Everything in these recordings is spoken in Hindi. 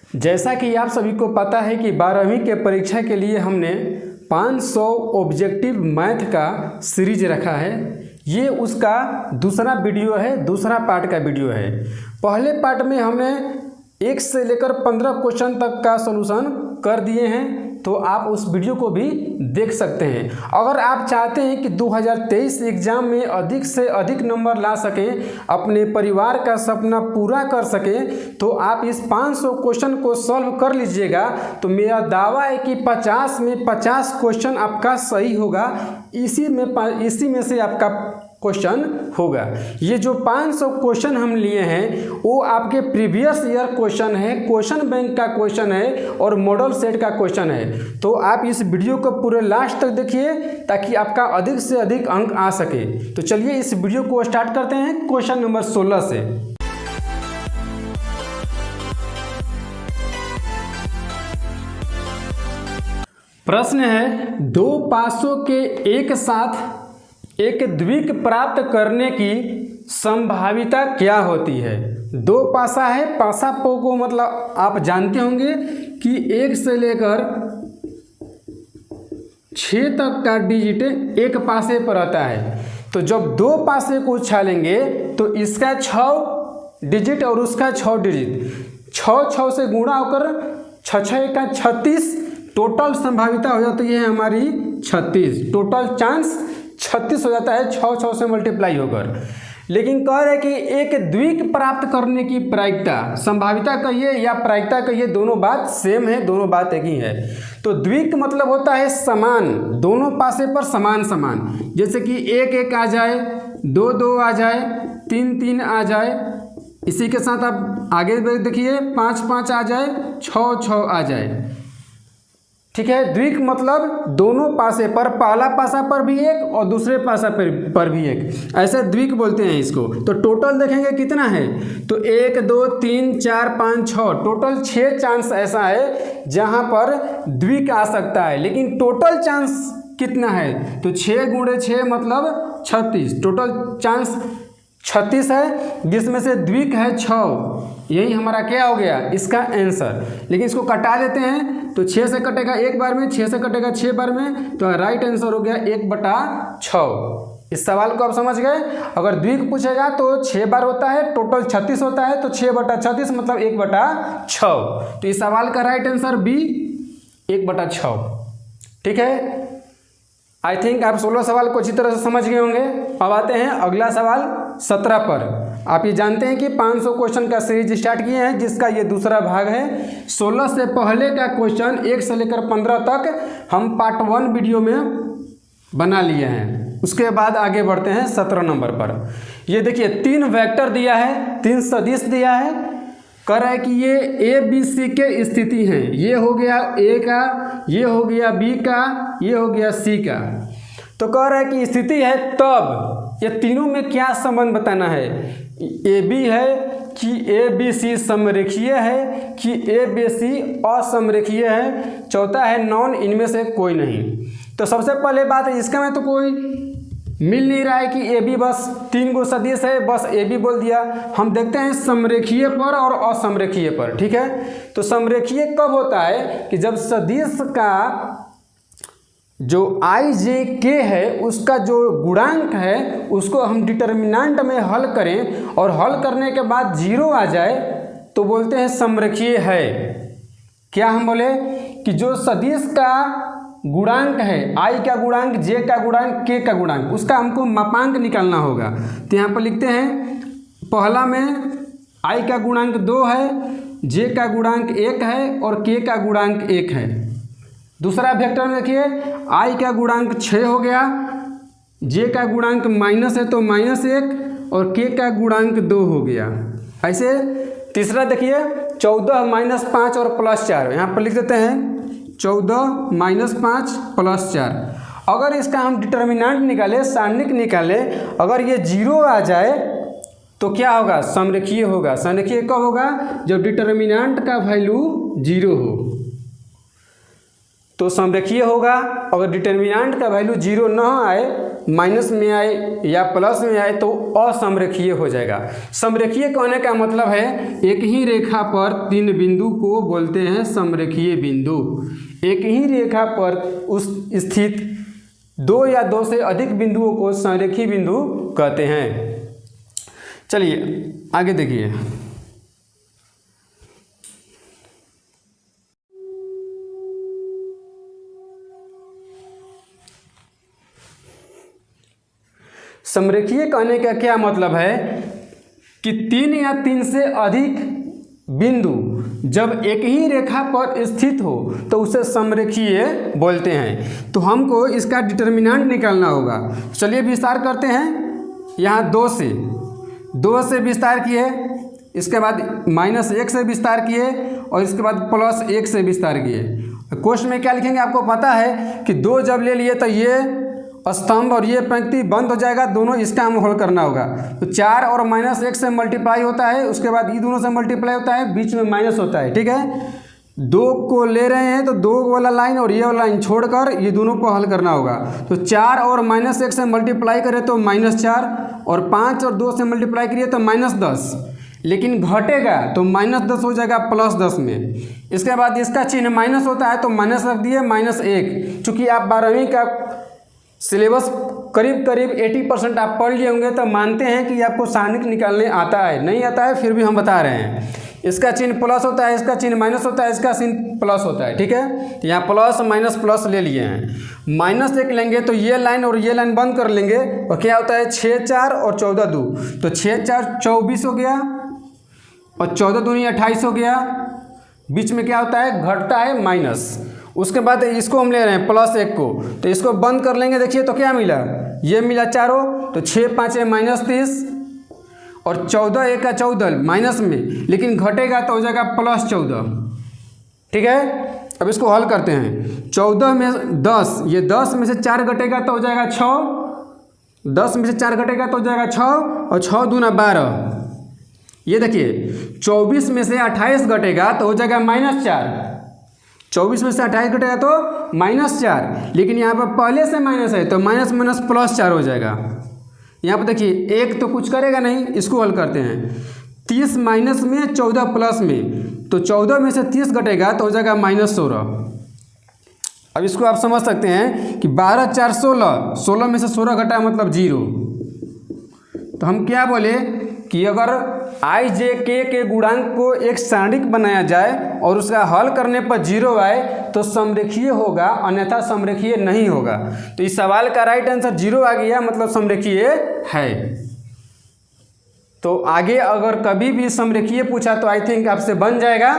जैसा कि आप सभी को पता है कि 12वीं के परीक्षा के लिए हमने 500 ऑब्जेक्टिव मैथ का सीरीज रखा है। ये उसका दूसरा वीडियो है, दूसरा पार्ट का वीडियो है। पहले पार्ट में हमने 1 से लेकर 15 क्वेश्चन तक का सॉल्यूशन कर दिए हैं, तो आप उस वीडियो को भी देख सकते हैं। अगर आप चाहते हैं कि 2023 एग्ज़ाम में अधिक से अधिक नंबर ला सकें, अपने परिवार का सपना पूरा कर सकें, तो आप इस 500 क्वेश्चन को सॉल्व कर लीजिएगा। तो मेरा दावा है कि 50 में 50 क्वेश्चन आपका सही होगा। इसी में से आपका क्वेश्चन होगा। ये जो 500 क्वेश्चन हम लिए हैं वो आपके प्रीवियस ईयर क्वेश्चन है, क्वेश्चन बैंक का क्वेश्चन है और मॉडल सेट का क्वेश्चन है। तो आप इस वीडियो को पूरे लास्ट तक देखिए ताकि आपका अधिक से अधिक अंक आ सके। तो चलिए इस वीडियो को स्टार्ट करते हैं क्वेश्चन नंबर 16 से। प्रश्न है, 2 पासों के एक साथ एक द्विक प्राप्त करने की संभाविता क्या होती है। 2 पासा है, पासा को मतलब आप जानते होंगे कि 1 से लेकर 6 तक का डिजिट एक पासे पर आता है। तो जब 2 पासे को उछालेंगे तो इसका 6 डिजिट और उसका 6 डिजिट 6 से गुणा होकर 6 का 36 टोटल संभाविता हो जाती है हमारी 36। टोटल चांस 36 हो जाता है 6 से मल्टीप्लाई होकर। लेकिन कह रहे कि एक द्विक प्राप्त करने की प्रायिकता, संभाविता कहिए या प्रायिकता कहिए, दोनों बात सेम है, दोनों बात एक ही है। तो द्विक मतलब होता है समान, दोनों पासे पर समान समान। जैसे कि 1 1 आ जाए, 2 2 आ जाए, 3 3 आ जाए। इसी के साथ आप आगे देखिए 5 5 आ जाए, 6 6 आ जाए। ठीक है। द्विक मतलब दोनों पासे पर, पहला पासा पर भी एक और दूसरे पासा पर भी एक, ऐसे द्विक बोलते हैं इसको। तो टोटल देखेंगे कितना है, तो 1 2 3 4 5 6, टोटल 6 चांस ऐसा है जहां पर द्विक आ सकता है। लेकिन टोटल चांस कितना है, तो 6 × 6 मतलब 36। टोटल चांस 36 है, जिसमें से द्विक है 6। यही हमारा क्या हो गया, इसका आंसर। लेकिन इसको कटा देते हैं तो 6 से कटेगा 1 बार में, 6 से कटेगा 6 बार में, तो राइट आंसर हो गया 1/6। इस सवाल को आप समझ गए। अगर द्विक पूछेगा तो 6 बार होता है, टोटल 36 होता है, तो 6/36 मतलब 1/6। तो इस सवाल का राइट आंसर बी 1/6। ठीक है। आई थिंक आप 16 सवाल को अच्छी तरह से समझ गए होंगे। अब आते हैं अगला सवाल 17 पर। आप ये जानते हैं कि 500 क्वेश्चन का सीरीज स्टार्ट किए हैं, जिसका ये दूसरा भाग है। 16 से पहले का क्वेश्चन 1 से लेकर 15 तक हम पार्ट 1 वीडियो में बना लिए हैं। उसके बाद आगे बढ़ते हैं 17 नंबर पर। ये देखिए 3 वेक्टर दिया है, 3 सदिश दिया है। कह रहा है कि ये ए बी सी के स्थिति हैं। ये हो गया ए का, ये हो गया बी का, ये हो गया सी का। तो कह रहा है कि स्थिति है तब ये तीनों में क्या संबंध बताना है। ए बी है कि ए बी सी समरेखीय है कि ए बी सी असमरेखीय है। चौथा है नॉन, इनमें से कोई नहीं। तो सबसे पहले बात है, इसका में तो कोई मिल नहीं रहा है कि ए बी, बस 3 गो सदिश है, बस ए बी बोल दिया। हम देखते हैं समरेखीय पर और असमरेखीय पर। ठीक है। तो समरेखीय कब होता है कि जब सदिश का जो आई जे के है उसका जो गुणांक है उसको हम डिटर्मिनेंट में हल करें और हल करने के बाद 0 आ जाए तो बोलते हैं समरेखीय है। क्या हम बोले कि जो सदिश का गुणांक है, आई का गुणांक, जे का गुणांक, के का गुणांक, उसका हमको मापांक निकालना होगा। तो यहाँ पर लिखते हैं पहला में आई का गुणांक 2 है, जे का गुणांक 1 है और के का गुणांक 1 है। दूसरा वेक्टर में देखिए आई का गुणांक 6 हो गया, जे का गुणांक माइनस है तो -1 और के का गुणांक 2 हो गया। ऐसे तीसरा देखिए 14 - 5 और +4, यहाँ पर लिख देते हैं 14 - 5 +4। अगर इसका हम डिटर्मिनेंट निकाले, सारणिक निकाले, अगर ये 0 आ जाए तो क्या होगा, समरेखीय होगा। समरेखीय कब होगा, जब डिटर्मिनेंट का वैल्यू 0 हो तो समरेखीय होगा। अगर डिटर्मिनेंट का वैल्यू 0 न आए माइनस में आए या प्लस में आए तो असमरेखीय हो जाएगा। समरेखीय कहने का मतलब है एक ही रेखा पर 3 बिंदु को बोलते हैं समरेखीय बिंदु। एक ही रेखा पर उस स्थित 2 या 2 से अधिक बिंदुओं को संरेखीय बिंदु कहते हैं। चलिए आगे देखिए। समरेखीय कहने का क्या मतलब है कि 3 या 3 से अधिक बिंदु जब एक ही रेखा पर स्थित हो तो उसे समरेखीय बोलते हैं। तो हमको इसका डिटर्मिनेंट निकालना होगा। चलिए विस्तार करते हैं। यहाँ 2 से विस्तार किए, इसके बाद -1 से विस्तार किए और इसके बाद +1 से विस्तार किए। क्वेश्चन में क्या लिखेंगे आपको पता है कि 2 जब ले लिए तो ये स्तंभ और ये पंक्ति बंद हो जाएगा, दोनों इसका हम होल करना होगा। तो 4 और -1 से मल्टीप्लाई होता है, उसके बाद ये दोनों से मल्टीप्लाई होता है, बीच में माइनस होता है। ठीक है, 2 को ले रहे हैं तो 2 वाला लाइन और ये वाला लाइन छोड़कर ये दोनों को हल करना होगा। तो 4 और -1 से मल्टीप्लाई करें तो -4 और 5 और 2 से मल्टीप्लाई करिए तो -10, लेकिन घटेगा तो -10 हो जाएगा +10 में। इसके बाद इसका चिन्ह माइनस होता है तो माइनस रख दिए -1। चूँकि आप 12वीं का सिलेबस करीब 80% आप पढ़ लिए होंगे तो मानते हैं कि आपको सारणिक निकालने आता है। नहीं आता है फिर भी हम बता रहे हैं। इसका चिन्ह प्लस होता है, इसका चिन्ह माइनस होता है, इसका चिन्ह प्लस होता है। ठीक है, तो यहाँ प्लस माइनस प्लस ले लिए हैं। -1 लेंगे तो ये लाइन और ये लाइन बंद कर लेंगे और क्या होता है 6 4 और 14 2, तो 6 4 24 हो गया और 14 दूनी 28 हो गया। बीच में क्या होता है घटता है माइनस। उसके बाद इसको हम ले रहे हैं +1 को, तो इसको बंद कर लेंगे। देखिए तो क्या मिला, ये मिला 4, तो 6 5 -30 और 14 1 का 14 माइनस में, लेकिन घटेगा तो हो जाएगा +14। ठीक है, अब इसको हल करते हैं। 14 में 10, ये 10 में से 4 घटेगा तो हो जाएगा 6, 10 में से 4 घटेगा तो हो जाएगा 6 और 6 दूना 12। ये देखिए 24 में से 28 घटेगा तो हो जाएगा -4। 24 में से 28 घटेगा तो -4, लेकिन यहाँ पर पहले से माइनस है तो माइनस माइनस +4 हो जाएगा। यहाँ पर देखिए 1 तो कुछ करेगा नहीं, इसको हल करते हैं। 30 माइनस में 14 प्लस में, तो 14 में से 30 घटेगा तो हो जाएगा -16। अब इसको आप समझ सकते हैं कि 12 4 16, 16 में से 16 घटा मतलब 0। तो हम क्या बोले कि अगर i j k के गुणांक को एक सारणिक बनाया जाए और उसका हल करने पर 0 आए तो समरेखीय होगा, अन्यथा समरेखीय नहीं होगा। तो इस सवाल का राइट आंसर 0 आ गया, मतलब समरेखीय है। तो आगे अगर कभी भी समरेखीय पूछा तो आई थिंक आपसे बन जाएगा।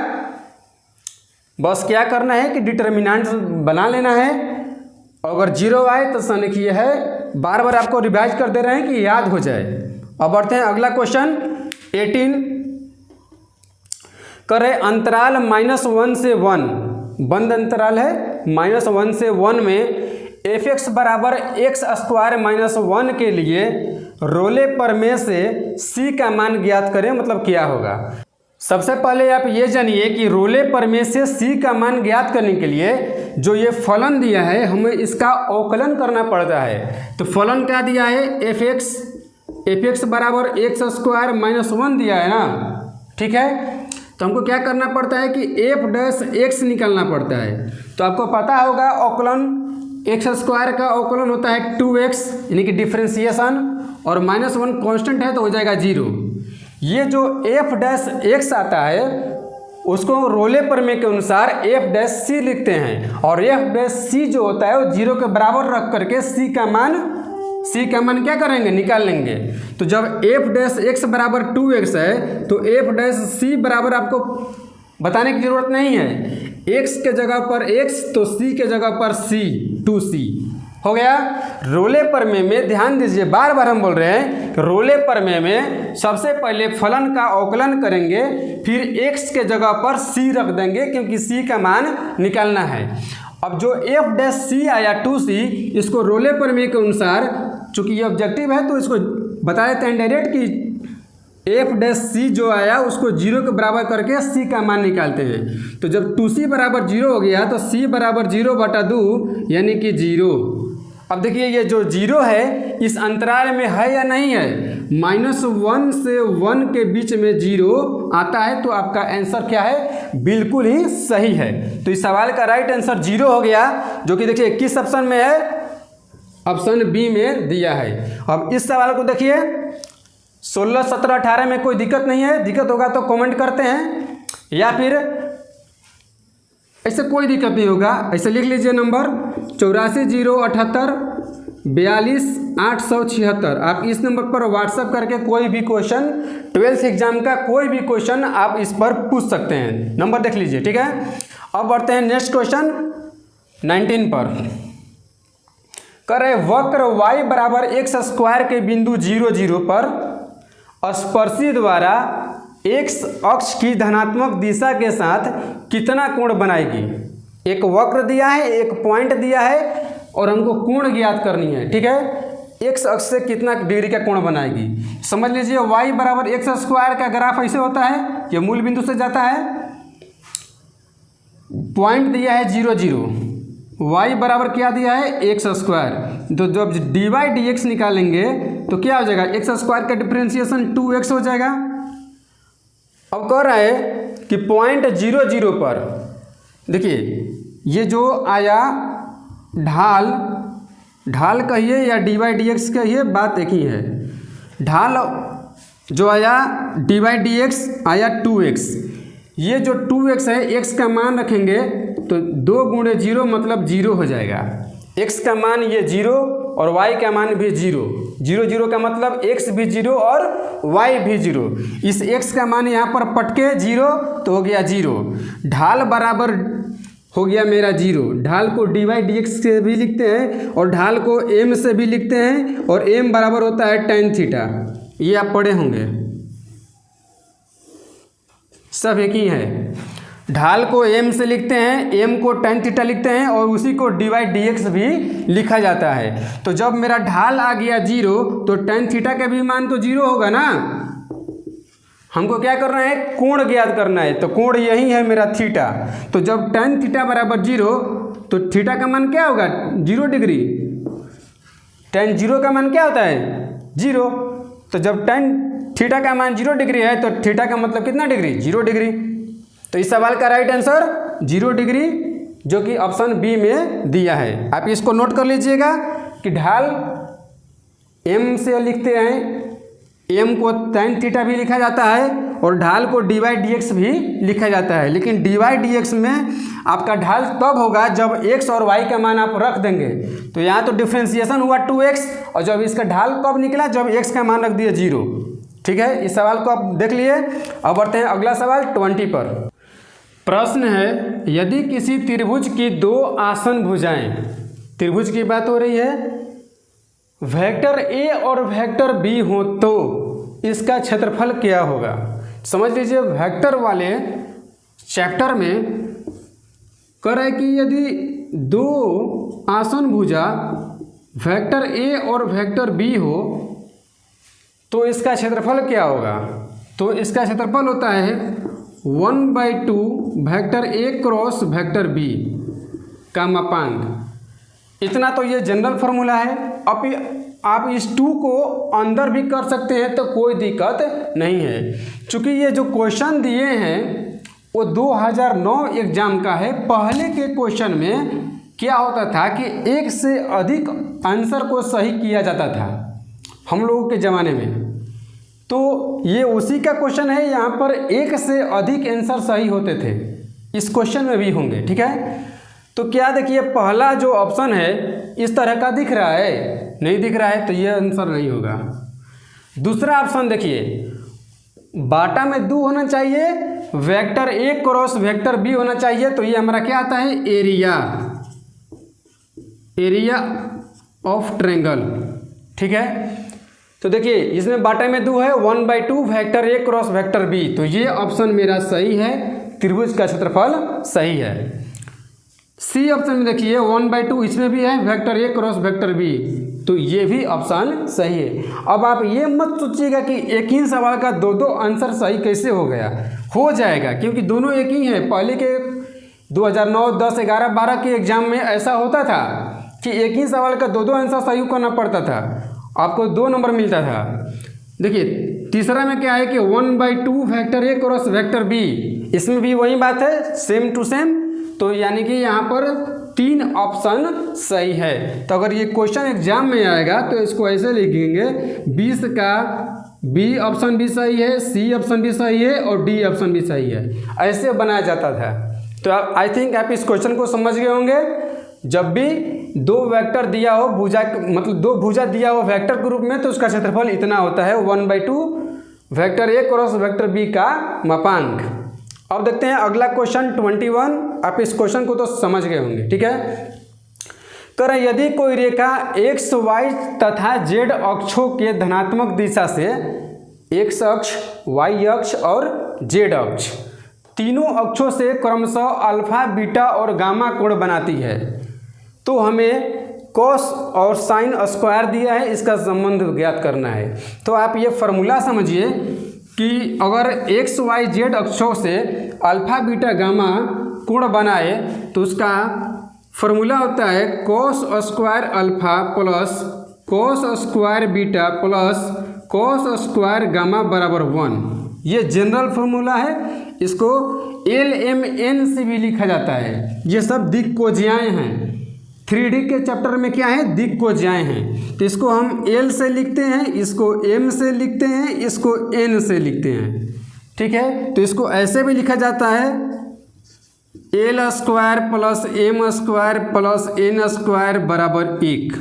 बस क्या करना है कि डिटर्मिनेंट बना लेना है। अगर 0 आए तो समरेखीय है। बार बार आपको रिवाइज कर दे रहे हैं कि याद हो जाए। अब बढ़ते हैं अगला क्वेश्चन 18। करें अंतराल -1 से 1, बंद अंतराल है, -1 से 1 में f(x) बराबर x² - 1 के लिए रोले प्रमेय से c का मान ज्ञात करें, मतलब क्या होगा। सबसे पहले आप ये जानिए कि रोले प्रमेय से c का मान ज्ञात करने के लिए जो ये फलन दिया है हमें इसका अवकलन करना पड़ता है। तो फलन क्या दिया है, f(x) बराबर x² - 1 दिया है ना। ठीक है, तो हमको क्या करना पड़ता है कि f' निकालना पड़ता है। तो आपको पता होगा अवकलन x² का अवकलन होता है 2x, यानी कि डिफ्रेंसिएशन, और -1 कांस्टेंट है तो हो जाएगा 0। ये जो f' आता है उसको रोले प्रमेय के अनुसार f' लिखते हैं, और f' जो होता है वो 0 के बराबर रख करके c का मान क्या करेंगे, निकाल लेंगे। तो जब f' बराबर 2x है तो f' बराबर आपको बताने की जरूरत नहीं है। x के जगह पर x तो c के जगह पर c, 2c हो गया। रोले प्रमेय में ध्यान दीजिए, बार बार हम बोल रहे हैं कि रोले प्रमेय में सबसे पहले फलन का अवकलन करेंगे, फिर x के जगह पर c रख देंगे क्योंकि c का मान निकालना है। अब जो f' आया 2c, इसको रोले प्रमेय के अनुसार, चूंकि ये ऑब्जेक्टिव है तो इसको बता देते हैं डायरेक्ट कि f' जो आया उसको 0 के बराबर करके c का मान निकालते हैं। तो जब 2c बराबर 0 हो गया तो c बराबर 0/2 यानी कि 0। अब देखिए ये जो 0 है इस अंतराल में है या नहीं है, -1 से 1 के बीच में 0 आता है, तो आपका आंसर क्या है, बिल्कुल ही सही है। तो इस सवाल का राइट आंसर 0 हो गया, जो कि देखिए किस ऑप्शन में है, ऑप्शन बी में दिया है। अब इस सवाल को देखिए 16, 17, 18 में कोई दिक्कत नहीं है, दिक्कत होगा तो कमेंट करते हैं, या फिर ऐसे कोई दिक्कत नहीं होगा, ऐसे लिख लीजिए नंबर 84,078 42,876। आप इस नंबर पर व्हाट्सएप करके कोई भी क्वेश्चन 12th एग्जाम का कोई भी क्वेश्चन आप इस पर पूछ सकते हैं। नंबर देख लीजिए, ठीक है। अब बढ़ते हैं नेक्स्ट क्वेश्चन 19 पर। कर रहे वक्र y बराबर x² के बिंदु 0, 0 पर स्पर्शी द्वारा x अक्ष की धनात्मक दिशा के साथ कितना कोण बनाएगी। एक वक्र दिया है, एक पॉइंट दिया है और हमको कोण ज्ञात करनी है, ठीक है। x अक्ष से कितना डिग्री का कोण बनाएगी। समझ लीजिए y बराबर x² का ग्राफ ऐसे होता है, ये मूल बिंदु से जाता है, पॉइंट दिया है 0, 0, y बराबर क्या दिया है, x²। तो जब dy/dx निकालेंगे तो क्या हो जाएगा, x² का डिफरेंशिएशन 2x हो जाएगा। अब कह रहा है कि पॉइंट 0, 0 पर देखिए ये जो आया ढाल कहिए या dy/dx कहिए, बात एक ही है। ढाल जो आया dy/dx आया 2x, ये जो 2x है x का मान रखेंगे तो 2 × 0 मतलब 0 हो जाएगा। x का मान ये 0 और y का मान भी 0, 0, 0 का मतलब x भी 0 और y भी 0। इस x का मान यहाँ पर पटके 0 तो हो गया 0। ढाल बराबर हो गया मेरा 0। ढाल को dy/dx से भी लिखते हैं और ढाल को m से भी लिखते हैं, और m बराबर होता है tan थीटा। ये आप पढ़े होंगे, सब एक ही है। ढाल को m से लिखते हैं, m को tan थीटा लिखते हैं और उसी को dy/dx भी लिखा जाता है। तो जब मेरा ढाल आ गया 0 तो tan थीटा का भी मान तो 0 होगा ना। हमको क्या करना है, कोण ज्ञात करना है, तो कोण यही है मेरा थीटा। तो जब tan थीटा बराबर 0 तो थीटा का मान क्या होगा, 0 डिग्री। tan 0 का मान क्या होता है, 0। तो जब tan थीटा का मान 0 डिग्री है तो थीटा का मतलब कितना डिग्री, 0 डिग्री। तो इस सवाल का राइट आंसर 0 डिग्री, जो कि ऑप्शन बी में दिया है। आप इसको नोट कर लीजिएगा कि ढाल m से लिखते हैं, m को tan थीटा भी लिखा जाता है और ढाल को dy/dx भी लिखा जाता है। लेकिन dy/dx में आपका ढाल तब होगा जब x और y का मान आप रख देंगे। तो यहाँ तो डिफ्रेंसिएशन हुआ 2x, और जब इसका ढाल कब निकला, जब x का मान रख दिए 0। ठीक है, इस सवाल को आप देख लिए। अब बढ़ते हैं अगला सवाल 20 पर। प्रश्न है, यदि किसी त्रिभुज की 2 आसन भुजाएं, त्रिभुज की बात हो रही है, वेक्टर ए और वेक्टर बी हो तो इसका क्षेत्रफल क्या होगा। समझ लीजिए वेक्टर वाले चैप्टर में कह रहा है कि यदि 2 आसन भुजा वेक्टर ए और वेक्टर बी हो तो इसका क्षेत्रफल क्या होगा। तो इसका क्षेत्रफल होता है 1/2 vector A cross vector B का मापांक। इतना तो ये जनरल फार्मूला है। अब आप इस 2 को अंदर भी कर सकते हैं तो कोई दिक्कत नहीं है, क्योंकि ये जो क्वेश्चन दिए हैं वो 2009 एग्जाम का है। पहले के क्वेश्चन में क्या होता था कि 1 से अधिक आंसर को सही किया जाता था हम लोगों के ज़माने में। तो ये उसी का क्वेश्चन है, यहाँ पर 1 से अधिक आंसर सही होते थे, इस क्वेश्चन में भी होंगे। ठीक है, तो क्या देखिए पहला जो ऑप्शन है इस तरह का दिख रहा है, नहीं दिख रहा है तो ये आंसर नहीं होगा। दूसरा ऑप्शन देखिए, बाटा में 2 होना चाहिए, vector A cross vector B होना चाहिए, तो ये हमारा क्या आता है, एरिया ऑफ ट्रायंगल। ठीक है, तो देखिए इसमें बाटा में 2 है, 1/2 vector A cross vector B, तो ये ऑप्शन मेरा सही है, त्रिभुज का क्षेत्रफल सही है। सी ऑप्शन में देखिए 1/2 इसमें भी है, vector A cross vector B, तो ये भी ऑप्शन सही है। अब आप ये मत सोचिएगा कि एक ही सवाल का 2 आंसर सही कैसे हो गया, हो जाएगा क्योंकि दोनों एक ही हैं। पहले के 2009, 10, 11, 12 के एग्जाम में ऐसा होता था कि एक ही सवाल का दो आंसर सही करना पड़ता था, आपको 2 नंबर मिलता था। देखिए तीसरा में क्या है कि 1/2 vector A cross vector B, इसमें भी वही बात है, सेम टू सेम। तो यानी कि यहाँ पर 3 ऑप्शन सही है। तो अगर ये क्वेश्चन एग्जाम में आएगा तो इसको ऐसे लिखेंगे 20 का बी ऑप्शन भी सही है, सी ऑप्शन भी सही है और डी ऑप्शन भी सही है, ऐसे बनाया जाता था। तो आप आई थिंक आप इस क्वेश्चन को समझ गए होंगे। जब भी 2 वेक्टर दिया हो भुजा, मतलब 2 भुजा दिया हो वेक्टर के रूप में, तो उसका क्षेत्रफल इतना होता है 1/2 vector A cross vector B का मापांक। अब देखते हैं अगला क्वेश्चन 21। आप इस क्वेश्चन को तो समझ गए होंगे, ठीक है। करें यदि कोई रेखा एक्स वाई तथा जेड अक्षों के धनात्मक दिशा से एक्स अक्ष, वाई अक्ष और जेड अक्ष तीनों अक्षों से क्रमशः अल्फा, बीटा और गामा कोण बनाती है, तो हमें कॉस और साइन स्क्वायर दिया है, इसका संबंध ज्ञात करना है। तो आप ये फॉर्मूला समझिए कि अगर एक्स वाई जेड अक्षों से अल्फा, बीटा, गामा कोण बनाए तो उसका फॉर्मूला होता है cos square alpha plus cos square beta plus cos square gamma बराबर 1। ये जनरल फॉर्मूला है, इसको LMN से भी लिखा जाता है। ये सब दिक्कोज्याएं हैं। 3D के चैप्टर में क्या है, दिक्कोज्याएं हैं। तो इसको हम L से लिखते हैं, इसको M से लिखते हैं, इसको N से लिखते हैं, ठीक है। तो इसको ऐसे भी लिखा जाता है L square plus M square plus N square बराबर 1।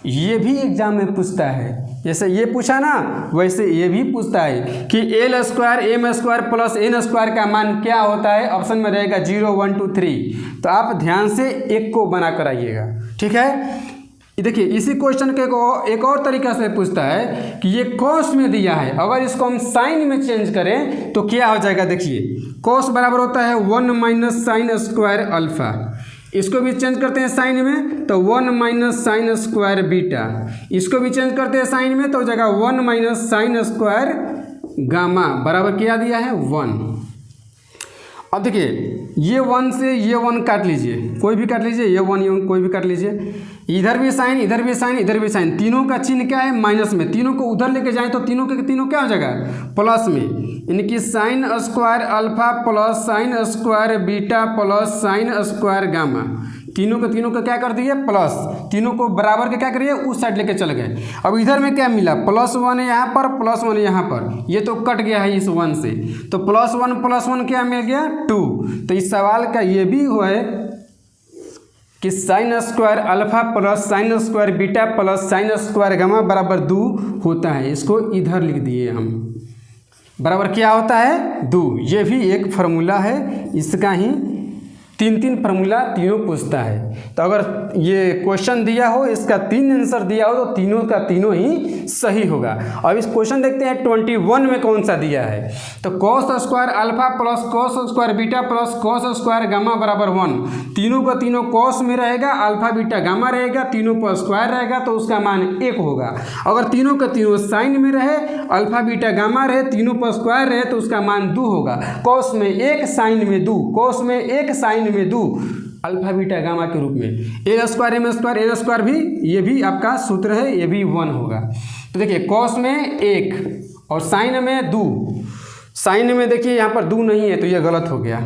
ये भी एग्जाम में पूछता है, जैसे ये पूछा ना वैसे ये भी पूछता है कि L square M square plus N square का मान क्या होता है। ऑप्शन में रहेगा 0 1 2 3। तो आप ध्यान से एक को बना कर आइएगा, ठीक है। देखिए इसी क्वेश्चन के एक और तरीका से पूछता है कि ये कॉस में दिया है, अगर इसको हम साइन में चेंज करें तो क्या हो जाएगा। देखिए कॉस बराबर होता है 1 माइनस साइन स्क्वायर अल्फा, इसको भी चेंज करते हैं साइन में तो 1 माइनस साइन स्क्वायर बीटा, इसको भी चेंज करते हैं साइन में तो हो जाएगा 1 माइनस साइन स्क्वायर गामा बराबर क्या दिया है 1। अब देखिए ये 1 से ये 1 काट लीजिए, कोई भी काट लीजिए, ये 1 ये 1 कोई भी काट लीजिए, इधर भी साइन इधर भी साइन इधर भी साइन, तीनों का चिन्ह क्या है माइनस में, तीनों को उधर लेके जाएं तो तीनों के तीनों क्या हो जाएगा प्लस में, यानी कि sine square alpha plus sine square beta plus sine square gamma, तीनों के तीनों का क्या कर दिए प्लस, तीनों को बराबर के क्या करिए उस साइड लेके चल गए। अब इधर में क्या मिला +1 यहाँ पर +1 यहाँ पर, ये तो कट गया है इस 1 से, तो +1 क्या मिल गया 2। तो इस सवाल का ये भी हुआ है कि sine square alpha plus sine square beta plus sine square gamma बराबर 2 होता है। इसको इधर लिख दिए हम, बराबर क्या होता है 2। ये भी एक फार्मूला है, इसका ही 3 फार्मूला तीनों पूछता है। तो अगर ये क्वेश्चन दिया हो इसका 3 आंसर दिया हो तो तीनों का तीनों ही सही होगा। अब इस क्वेश्चन देखते हैं 21 में कौन सा दिया है। तो cos square alpha plus cos square beta plus cos square gamma बराबर 1, तीनों का तीनों कॉस में रहेगा, अल्फा बीटा गामा रहेगा, तीनों पर स्क्वायर रहेगा तो उसका मान 1 होगा। अगर तीनों का तीनों साइन में रहे, अल्फा बीटा गामा रहे, तीनों पर स्क्वायर रहे तो उसका मान 2 होगा। कॉस में 1 साइन में 2, कॉस में 1 साइन में 2 अल्फा बीटा गामा के रूप में। A square M square N square भी, ये भी आपका सूत्र है, ये भी 1 होगा। तो देखिए कॉस में 1 और साइन में 2, साइन में देखिए यहाँ पर 2 नहीं है तो ये गलत हो गया।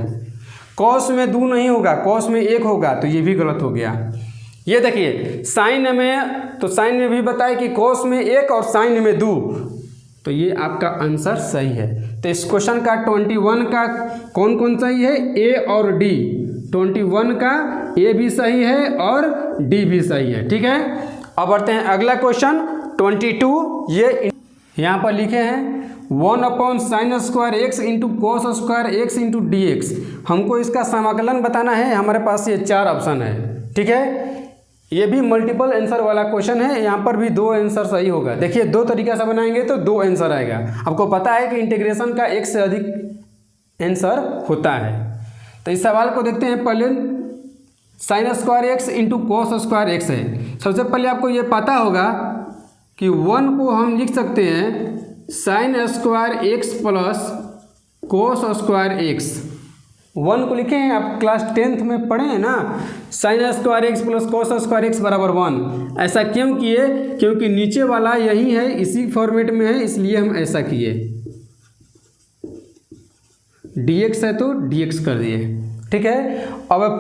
कॉस में 2 नहीं होगा, कॉस में 1 होगा तो ये भी गलत हो गया। ये देखिए साइन में, तो साइन में भी बताए कि कॉस में 1 और साइन में 2, तो ये आपका आंसर सही है। तो इस क्वेश्चन का 21 का कौन कौन सही है, ए और डी। 21 का ए भी सही है और डी भी सही है, ठीक है। अब बढ़ते हैं अगला क्वेश्चन 22। ये यहाँ पर लिखे हैं 1/sin square x into cos square x into D x. हमको इसका समाकलन बताना है, हमारे पास ये 4 ऑप्शन है, ठीक है। ये भी मल्टीपल आंसर वाला क्वेश्चन है, यहाँ पर भी 2 आंसर सही होगा। देखिए 2 तरीका से बनाएंगे तो 2 आंसर आएगा। आपको पता है कि इंटीग्रेशन का 1 से अधिक आंसर होता है। तो इस सवाल को देखते हैं। पहले sine square x into cos square x है। सबसे पहले आपको ये पता होगा कि 1 को हम लिख सकते हैं sine square x plus cos square x, 1 को लिखे हैं, आप क्लास 10th में पढ़े हैं ना, sine square x plus cos square x बराबर 1। ऐसा क्यों किए? क्योंकि नीचे वाला यही है, इसी फॉर्मेट में है, इसलिए हम ऐसा किए। dx है तो dx कर दिए, ठीक है। अब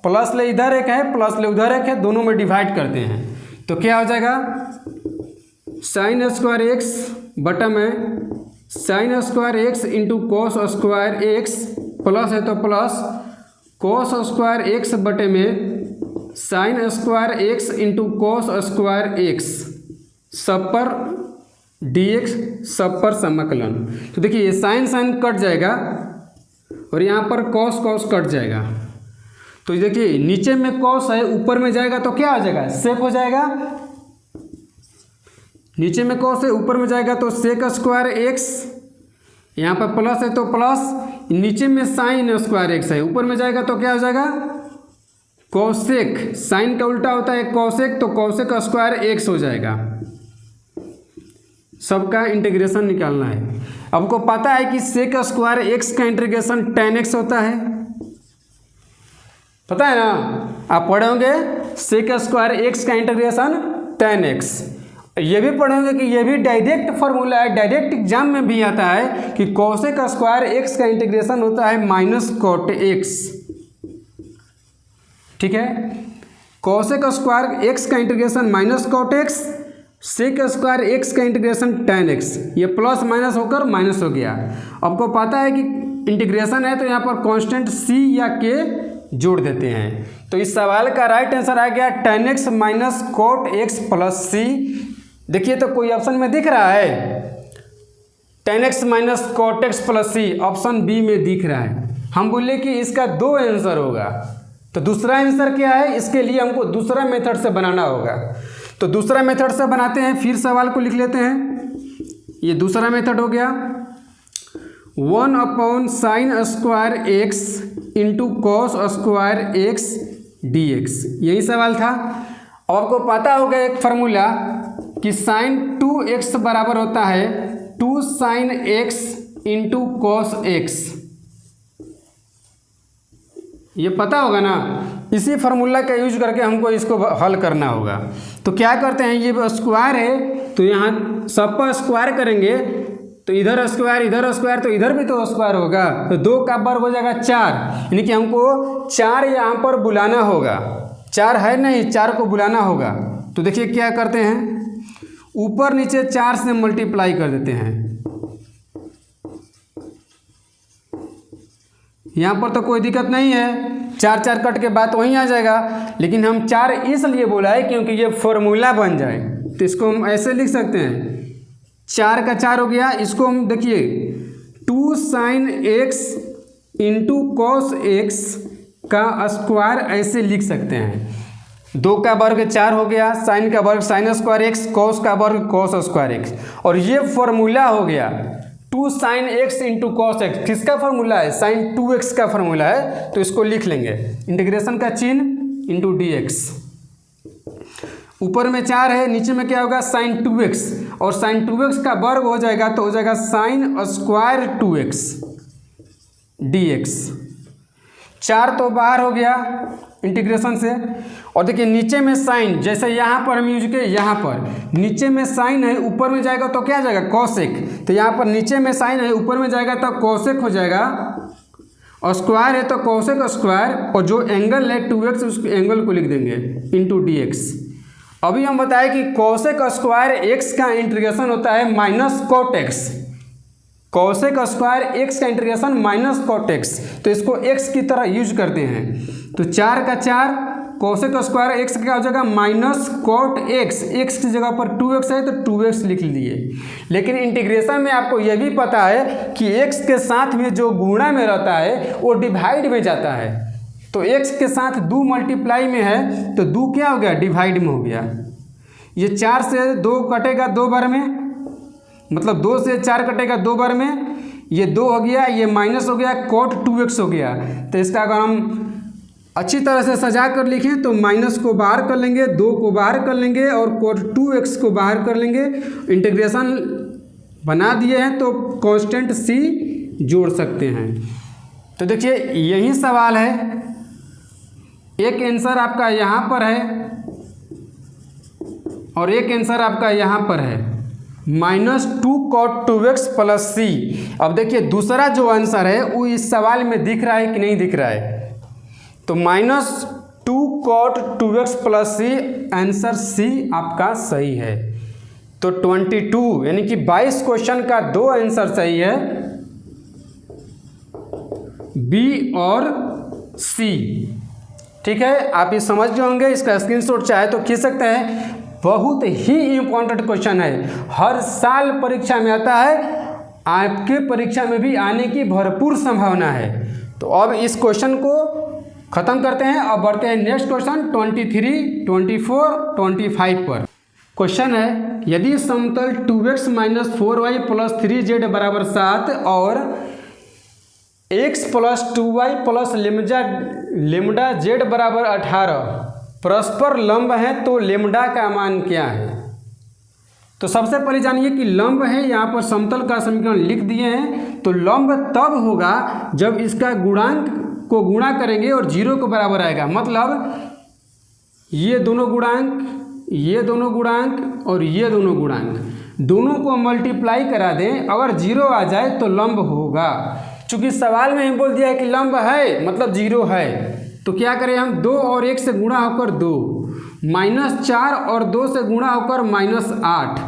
प्लस ले इधर एक है, प्लस ले उधर एक है, दोनों में डिवाइड करते हैं तो क्या हो जाएगा, साइन स्क्वायर एक्स बटा में sine square x into cos square x, plus है तो प्लस कॉस स्क्वायर एक्स बटे में sine square x into cos square x, सब पर dx, सब पर समाकलन। तो देखिए ये साइन कट जाएगा और यहाँ पर कॉस कट जाएगा। तो देखिए नीचे में कॉस है, ऊपर में जाएगा तो क्या हो जाएगा, सेक हो जाएगा। नीचे में कॉस है, ऊपर में जाएगा तो सेक स्क्वायर एक्स, यहाँ पर प्लस है तो प्लस, नीचे में साइन स्क्वायर एक्स है, ऊपर में जाएगा तो क्या हो जाएगा, कॉसेक। साइन का उल्टा होता है कॉसेक, तो कॉसेक स्क्वायर एक्स हो जाएगा। सबका इंटीग्रेशन निकालना है। आपको पता है कि सेक स्क्वायर एक्स का इंटीग्रेशन tan x होता है, पता है ना, आप पढ़े होंगे सेक स्क्वायर एक्स का इंटीग्रेशन tan x। ये भी पढ़ोगे कि ये भी डायरेक्ट फॉर्मूला है, डायरेक्ट एग्जाम में भी आता है कि कॉसेक स्क्वायर एक्स का इंटीग्रेशन होता है माइनस कॉट एक्स, ठीक है। कॉसेक स्क्वायर एक्स का integration minus cot x, sec square x का इंटीग्रेशन tan x, ये प्लस माइनस होकर माइनस हो गया। आपको पता है कि इंटीग्रेशन है तो यहाँ पर कांस्टेंट c या k जोड़ देते हैं। तो इस सवाल का राइट आंसर आ गया tan x minus cot x plus c। देखिए तो कोई ऑप्शन में दिख रहा है tan x minus cot x plus c, option B में दिख रहा है। हम बोले कि इसका 2 आंसर होगा, तो दूसरा आंसर क्या है, इसके लिए हमको दूसरा मेथड से बनाना होगा। तो दूसरा मेथड से बनाते हैं, फिर सवाल को लिख लेते हैं। ये दूसरा मेथड हो गया 1 upon sine square x into cos square x dx, यही सवाल था। और आपको पता होगा एक फार्मूला कि साइन 2x बराबर होता है 2 sine x into cos x, ये पता होगा ना। इसी फार्मूला का यूज करके हमको इसको हल करना होगा। तो क्या करते हैं, ये स्क्वायर है तो यहाँ सब पर स्क्वायर करेंगे, तो इधर स्क्वायर तो इधर भी तो स्क्वायर होगा, तो 2 का वर्ग हो जाएगा 4, यानी कि हमको 4 यहाँ पर बुलाना होगा। 4 है नहीं, 4 को बुलाना होगा। तो देखिए क्या करते हैं, ऊपर नीचे 4 से मल्टीप्लाई कर देते हैं। यहाँ पर तो कोई दिक्कत नहीं है, 4 कट के बाद वहीं आ जाएगा, लेकिन हम 4 इसलिए बोला है क्योंकि ये फॉर्मूला बन जाए। तो इसको हम ऐसे लिख सकते हैं, 4 का 4 हो गया, इसको हम देखिए 2 sine x into cos x का स्क्वायर ऐसे लिख सकते हैं। 2 का वर्ग 4 हो गया, साइन का वर्ग साइन स्क्वायर एक्स, कॉस का वर्ग कॉस स्क्वायर एक्स, और ये फॉर्मूला हो गया 2 sine x into cos x. किसका फॉर्मूला है, साइन 2x का फॉर्मूला है। तो इसको लिख लेंगे, इंटीग्रेशन का चिन्ह इंटू dx। ऊपर में 4 है, नीचे में क्या होगा साइन 2x, और साइन 2x का वर्ग हो जाएगा तो हो जाएगा साइन स्क्वायर 2x dx। 4 तो बाहर हो गया इंटीग्रेशन से। और देखिए नीचे में साइन, जैसे यहाँ पर हम यूज किए, यहाँ पर नीचे में साइन है, ऊपर में जाएगा तो क्या जाएगा कॉसेक। तो यहाँ पर नीचे में साइन है, ऊपर में जाएगा तो कॉसेक हो जाएगा, और स्क्वायर है तो कॉसेक स्क्वायर, और जो एंगल है 2x उस एंगल को लिख देंगे इंटू dx। अभी हम बताएं कि कॉसेक स्क्वायर x का इंटीग्रेशन होता है minus cot x. Cosec square x का इंटीग्रेशन माइनस कॉट एक्स, तो इसको x की तरह यूज करते हैं। तो 4 का 4, कॉसेक स्क्वायर एक्स क्या हो जाएगा माइनस कॉट एक्स, एक्स की जगह पर 2x है तो 2x लिख लिए। लेकिन इंटीग्रेशन में आपको यह भी पता है कि x के साथ में जो गुणा में रहता है वो डिवाइड में जाता है। तो x के साथ 2 मल्टीप्लाई में है तो 2 क्या हो गया, डिवाइड में हो गया। ये 4 से 2 कटेगा 2 बार में, मतलब 2 से 4 कटेगा 2 बार में, ये 2 हो गया, ये माइनस हो गया, कॉट 2x हो गया। तो इसका अगर हम अच्छी तरह से सजा कर लिखें तो माइनस को बाहर कर लेंगे, 2 को बाहर कर लेंगे और कॉट 2x को बाहर कर लेंगे। इंटीग्रेशन बना दिए हैं तो कांस्टेंट c जोड़ सकते हैं। तो देखिए यही सवाल है, एक आंसर आपका यहाँ पर है और एक आंसर आपका यहाँ पर है -2 cot 2x + c। अब देखिए दूसरा जो आंसर है वो इस सवाल में दिख रहा है कि नहीं दिख रहा है, तो -2 cot 2x + c answer C आपका सही है। तो 22 यानी कि 22 क्वेश्चन का 2 आंसर सही है, बी और सी। ठीक है, आप ये समझ गए होंगे। इसका स्क्रीनशॉट चाहे तो खींच सकते हैं। बहुत ही इम्पोर्टेंट क्वेश्चन है, हर साल परीक्षा में आता है, आपके परीक्षा में भी आने की भरपूर संभावना है। तो अब इस क्वेश्चन को ख़त्म करते हैं। अब बढ़ते हैं नेक्स्ट क्वेश्चन 23, 24, 25 पर। क्वेश्चन है, यदि समतल 2x - 4y + 3z = 7 और x + 2y + लैम्डा z = 18 परस्पर लंब है तो लैम्डा का मान क्या है? तो सबसे पहले जानिए कि लंब है, यहाँ पर समतल का समीकरण लिख दिए हैं। तो लंब तब होगा जब इसका गुणांक को गुणा करेंगे और 0 के बराबर आएगा, मतलब ये दोनों गुणांक, ये दोनों गुणांक और ये दोनों गुणांक, दोनों को मल्टीप्लाई करा दें, अगर 0 आ जाए तो लंब होगा। चूँकि सवाल में ही बोल दिया है कि लंब है मतलब 0 है, तो क्या करें हम, 2 और 1 से गुणा होकर 2, -4 और 2 से गुणा होकर -8,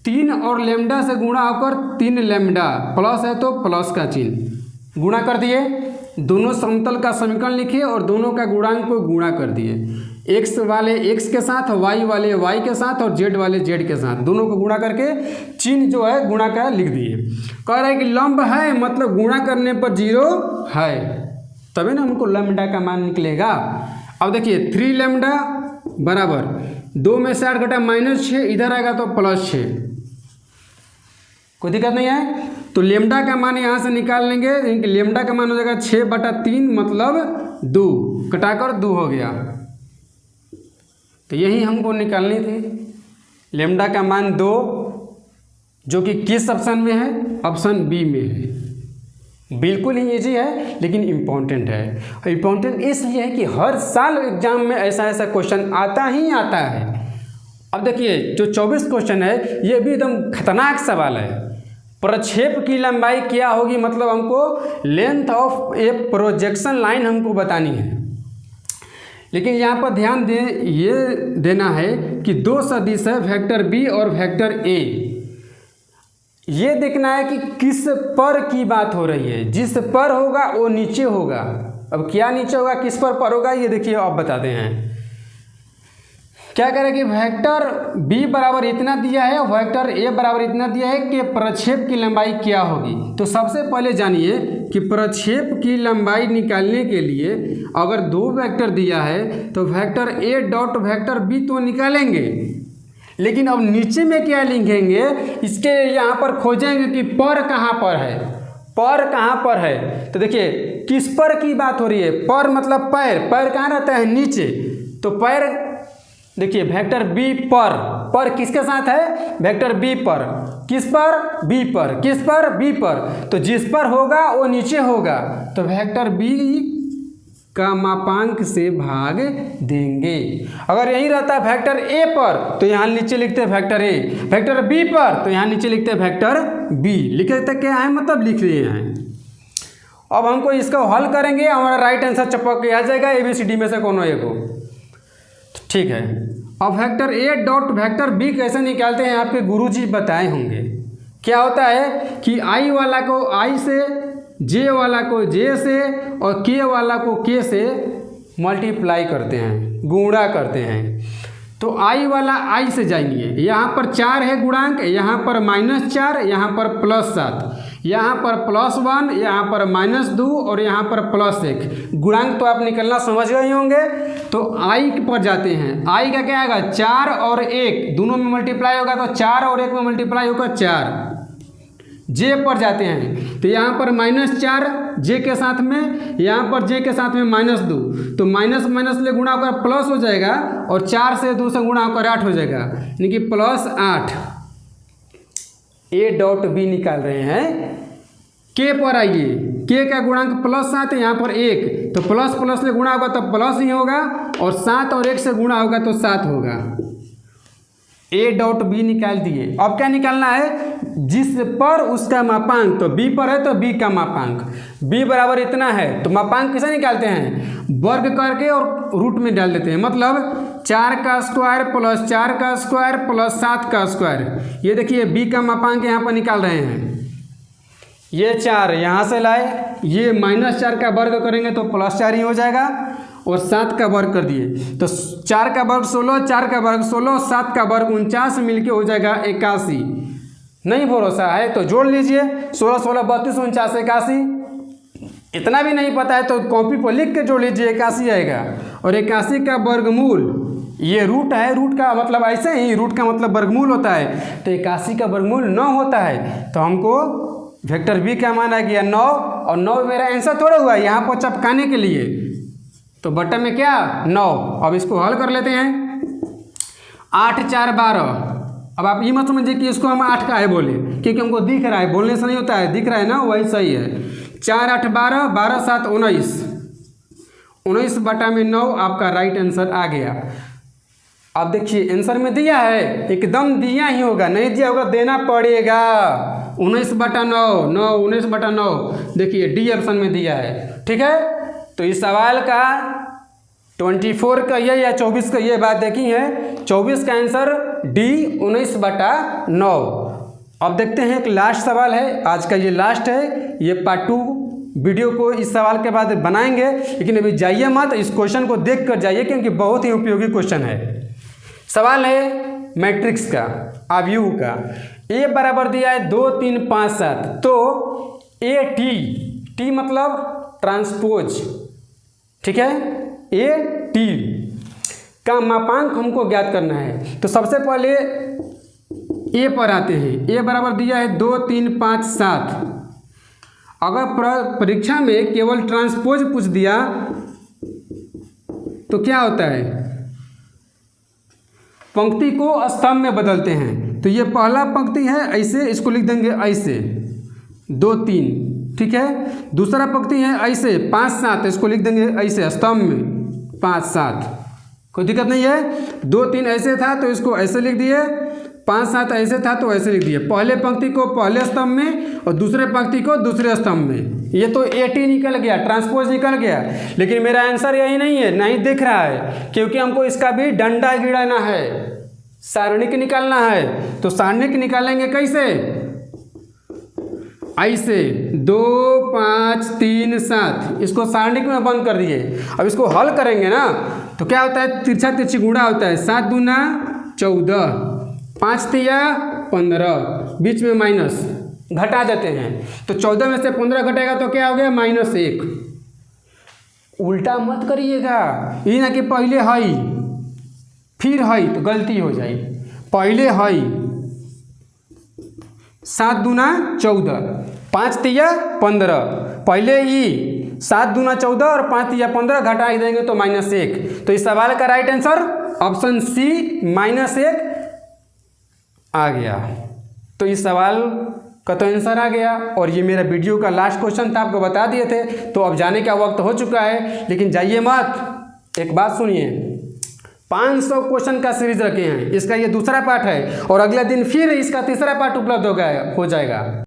3 और लैम्डा से गुणा होकर 3 लैम्डा, प्लस है तो प्लस का चिन्ह, गुणा कर दिए। दोनों समतल का समीकरण लिखे और दोनों का गुणांक को गुणा कर दिए, x वाले x के साथ, y वाले y के साथ और z वाले z के साथ, दोनों को गुणा करके चिन्ह जो है गुणा का लिख दिए। कह रहा है कि लंब है मतलब गुणा करने पर 0 है, तभी ना हमको लैम्डा का मान निकलेगा। अब देखिए 3 लैम्डा बराबर 2 में से 8 घटा -6, इधर आएगा तो +6, कोई दिक्कत नहीं है। तो लैम्डा का मान यहाँ से निकाल लेंगे, लैम्डा का मान हो जाएगा 6/3 मतलब 2, कटाकर 2 हो गया। तो यही हमको निकालनी थी, लैम्डा का मान 2, जो कि किस ऑप्शन में है, ऑप्शन बी में है। बिल्कुल ही ईजी है लेकिन इम्पॉर्टेंट है। इम्पॉर्टेंट इसलिए है कि हर साल एग्जाम में ऐसा क्वेश्चन आता ही आता है। अब देखिए जो 24 क्वेश्चन है ये भी एकदम खतरनाक सवाल है। प्रक्षेप की लंबाई क्या होगी, मतलब हमको length of A projection line हमको बतानी है। लेकिन यहाँ पर ध्यान दें, ये देना है कि 2 सदिश है, वेक्टर बी और वेक्टर ए। ये देखना है कि किस पर की बात हो रही है, जिस पर होगा वो नीचे होगा। अब क्या नीचे होगा, किस पर होगा, ये देखिए आप बताते हैं। क्या करें कि वेक्टर बी बराबर इतना दिया है, वेक्टर ए बराबर इतना दिया है कि प्रक्षेप की लंबाई क्या होगी। तो सबसे पहले जानिए कि प्रक्षेप की लंबाई निकालने के लिए अगर 2 वेक्टर दिया है तो vector A dot vector B तो निकालेंगे, लेकिन अब नीचे में क्या लिखेंगे, इसके यहाँ पर खोजेंगे कि पर कहाँ पर है, पर कहाँ पर है। तो देखिए किस पर की बात हो रही है, पर मतलब पैर, पैर कहाँ रहता है, नीचे। तो पैर देखिए वेक्टर बी पर किसके साथ है, वेक्टर बी पर, किस पर, बी पर, किस पर, बी पर। तो जिस पर होगा वो नीचे होगा, तो वेक्टर बी का मापांक से भाग देंगे। अगर यही रहता है वेक्टर ए पर तो यहाँ नीचे लिखते हैं वेक्टर ए, वेक्टर बी पर तो यहाँ नीचे लिखते हैं वेक्टर बी। लिखते क्या है, मतलब लिख रहे हैं। अब हमको इसका हल करेंगे, हमारा राइट आंसर चपक के आ जाएगा, ABCD में से कोनो एक हो। ठीक है, अब vector A dot vector B कैसे निकालते हैं आपके गुरुजी बताए होंगे। क्या होता है कि आई वाला को आई से, जे वाला को जे से और के वाला को के से मल्टीप्लाई करते हैं, गुणा करते हैं। तो आई वाला आई से जाएंगे, यहाँ पर 4 है गुणांक, यहाँ पर -4, यहाँ पर +7, यहाँ पर +1, यहाँ पर -2 और यहाँ पर +1। गुणांक तो आप निकलना समझ गए होंगे। तो आई पर जाते हैं, आई का क्या आएगा, 4 और 1 दोनों में मल्टीप्लाई होगा तो 4 और 1 में मल्टीप्लाई होगा 4। जे पर जाते हैं तो यहाँ पर -4 जे के साथ में, यहाँ पर जे के साथ में -2, तो माइनस माइनस ले गुणा होकर प्लस हो जाएगा और 4 से 2 से गुणा होकर 8 हो जाएगा, यानी कि +8। ए डॉट बी निकाल रहे हैं, के पर आइए, के का गुणांक +7 है, यहाँ पर 1, तो प्लस प्लस से गुणा होगा तो प्लस ही होगा, और 7 और 1 से गुणा होगा तो 7 होगा। A डॉट बी निकाल दिए। अब क्या निकालना है, जिस पर उसका मापांक, तो B पर है तो B का मापांक, B बराबर इतना है, तो मापांक कैसे निकालते हैं, वर्ग करके और रूट में डाल देते हैं। मतलब 4 का स्क्वायर प्लस 4 का स्क्वायर प्लस 7 का स्क्वायर। ये देखिए B का मापांक यहाँ पर निकाल रहे हैं, ये 4 यहाँ से लाए, ये -4 का वर्ग करेंगे तो +4 ही हो जाएगा, और 7 का वर्ग कर दिए तो 4 का वर्ग 16, 4 का वर्ग 16, 7 का वर्ग 49 मिलके हो जाएगा 81। नहीं भरोसा है तो जोड़ लीजिए, 16 16 32 49 81। इतना भी नहीं पता है तो कॉपी पर लिख के जोड़ लीजिए, 81 आएगा। और 81 का वर्गमूल, ये रूट है, रूट का मतलब ऐसे ही, रूट का मतलब वर्गमूल होता है, तो 81 का वर्गमूल 9 होता है, तो हमको वेक्टर बी का मान आ गया 9, और 9 मेरा आंसर थोड़ा हुआ है यहाँ पर चपकाने के लिए, तो बटन में क्या 9। अब इसको हल कर लेते हैं। 8 4 12। अब आप ये मत समझिए कि इसको हम 8 का है बोले, क्योंकि हमको दिख रहा है, बोलने से नहीं होता है, दिख रहा है ना, वही सही है। 4 8 12, 12 7 19, 19 बटा में 9 आपका राइट आंसर आ गया। अब देखिए आंसर में दिया है, एकदम दिया ही होगा, नहीं दिया होगा देना पड़ेगा। 19 बटा 9, 19 बटा 9, देखिए डी ऑप्शन में दिया है। ठीक है, तो इस सवाल का 24 का ये या 24 का ये बात देखी है, 24 का आंसर डी 19 बटा 9। अब देखते हैं एक लास्ट सवाल है, आज का ये लास्ट है, ये पार्ट 2 वीडियो को इस सवाल के बाद बनाएंगे, लेकिन अभी जाइए मत, इस क्वेश्चन को देख कर जाइए क्योंकि बहुत ही उपयोगी क्वेश्चन है। सवाल है मैट्रिक्स का, आव्यूह का। ए बराबर दिया है 2 3 5 7, तो ए टी मतलब ट्रांसपोज, ठीक है, ए टी का मापांक हमको ज्ञात करना है। तो सबसे पहले ए पर आते हैं। ए बराबर दिया है 2 3 5 7। अगर परीक्षा में केवल ट्रांसपोज पूछ दिया तो क्या होता है, पंक्ति को स्तंभ में बदलते हैं। तो ये पहला पंक्ति है, ऐसे इसको लिख देंगे ऐसे 2 3, ठीक है। दूसरा पंक्ति है ऐसे 5 7, इसको लिख देंगे ऐसे स्तंभ में 5 7, कोई दिक्कत नहीं है। 2 3 ऐसे था तो इसको ऐसे लिख दिए, 5 7 ऐसे था तो ऐसे लिख दिए। पहले पंक्ति को पहले स्तंभ में और दूसरे पंक्ति को दूसरे स्तंभ में। ये तो ए टी निकल गया, ट्रांसपोज निकल गया, लेकिन मेरा आंसर यही नहीं है, नहीं दिख रहा है, क्योंकि हमको इसका भी डंडा गिराना है, सारणिक निकालना है। तो सारणिक निकालेंगे कैसे, ऐसे 2 5 3 7, इसको सारणिक में बंद कर दिए। अब इसको हल करेंगे ना तो क्या होता है, तिरछा तिरछी गुणा होता है, 7 दूना 14, 5 तिया 15, बीच में माइनस घटा देते हैं। तो 14 में से 15 घटेगा तो क्या हो गया, -1। उल्टा मत करिएगा, ये ना कि पहले हई फिर हई तो गलती हो जाए। पहले हई 7 दूना 14, 5 तिया 15, पहले ई 7 दूना 14 और 5 तिया 15 घटा ही देंगे तो -1। तो इस सवाल का राइट आंसर ऑप्शन सी -1 आ गया। तो इस सवाल का तो आंसर आ गया, और ये मेरा वीडियो का लास्ट क्वेश्चन था, आपको बता दिए थे। तो अब जाने का वक्त हो चुका है, लेकिन जाइए मत, एक बात सुनिए, 500 क्वेश्चन का सीरीज रखे हैं, इसका ये दूसरा पार्ट है, और अगले दिन फिर इसका तीसरा पार्ट उपलब्ध हो जाएगा।